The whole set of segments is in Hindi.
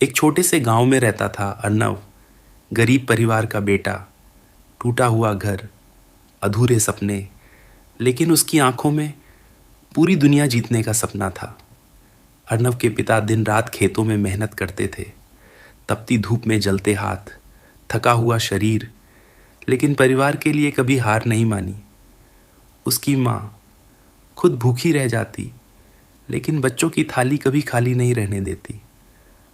एक छोटे से गांव में रहता था अर्नव। गरीब परिवार का बेटा, टूटा हुआ घर, अधूरे सपने, लेकिन उसकी आंखों में पूरी दुनिया जीतने का सपना था। अर्नव के पिता दिन रात खेतों में मेहनत करते थे, तपती धूप में जलते हाथ, थका हुआ शरीर, लेकिन परिवार के लिए कभी हार नहीं मानी। उसकी माँ खुद भूखी रह जाती, लेकिन बच्चों की थाली कभी खाली नहीं रहने देती।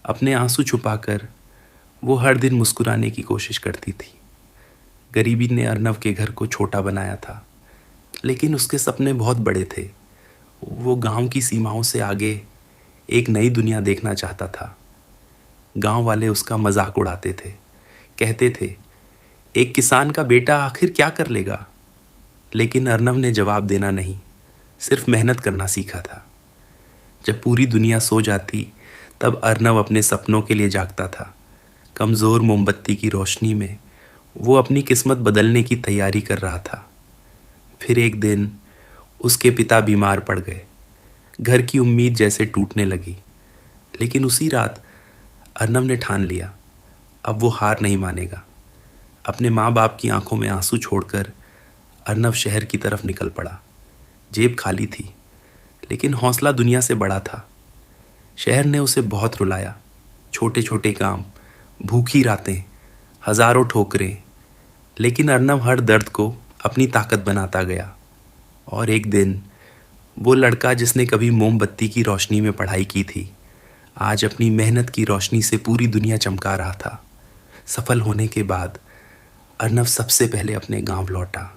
अपने आंसू छुपाकर वो हर दिन मुस्कुराने की कोशिश करती थी। गरीबी ने अर्नव के घर को छोटा बनाया था, लेकिन उसके सपने बहुत बड़े थे। वो गांव की सीमाओं से आगे एक नई दुनिया देखना चाहता था। गांव वाले उसका मजाक उड़ाते थे, कहते थे, एक किसान का बेटा आखिर क्या कर लेगा। लेकिन अर्नव ने जवाब देना नहीं, सिर्फ मेहनत करना सीखा था। जब पूरी दुनिया सो जाती, तब अर्नव अपने सपनों के लिए जागता था। कमज़ोर मोमबत्ती की रोशनी में वो अपनी किस्मत बदलने की तैयारी कर रहा था। फिर एक दिन उसके पिता बीमार पड़ गए। घर की उम्मीद जैसे टूटने लगी। लेकिन उसी रात अर्नव ने ठान लिया, अब वो हार नहीं मानेगा। अपने माँ बाप की आंखों में आंसू छोड़कर अर्नव शहर की तरफ निकल पड़ा। जेब खाली थी, लेकिन हौसला दुनिया से बड़ा था। शहर ने उसे बहुत रुलाया। छोटे छोटे काम, भूखी रातें, हजारों ठोकरें, लेकिन अर्नव हर दर्द को अपनी ताकत बनाता गया। और एक दिन वो लड़का जिसने कभी मोमबत्ती की रोशनी में पढ़ाई की थी, आज अपनी मेहनत की रोशनी से पूरी दुनिया चमका रहा था। सफल होने के बाद अर्नव सबसे पहले अपने गांव लौटा,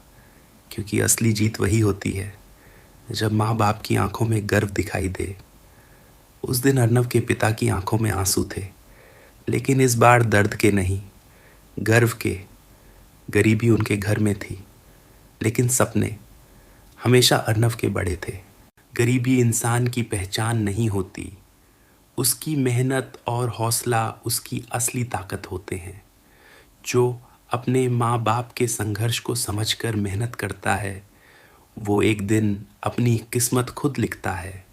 क्योंकि असली जीत वही होती है जब माँ बाप की आंखों में गर्व दिखाई दे। उस दिन अर्नव के पिता की आंखों में आंसू थे, लेकिन इस बार दर्द के नहीं, गर्व के। गरीबी उनके घर में थी, लेकिन सपने हमेशा अर्नव के बड़े थे। गरीबी इंसान की पहचान नहीं होती, उसकी मेहनत और हौसला उसकी असली ताकत होते हैं। जो अपने माँ बाप के संघर्ष को समझकर मेहनत करता है, वो एक दिन अपनी किस्मत खुद लिखता है।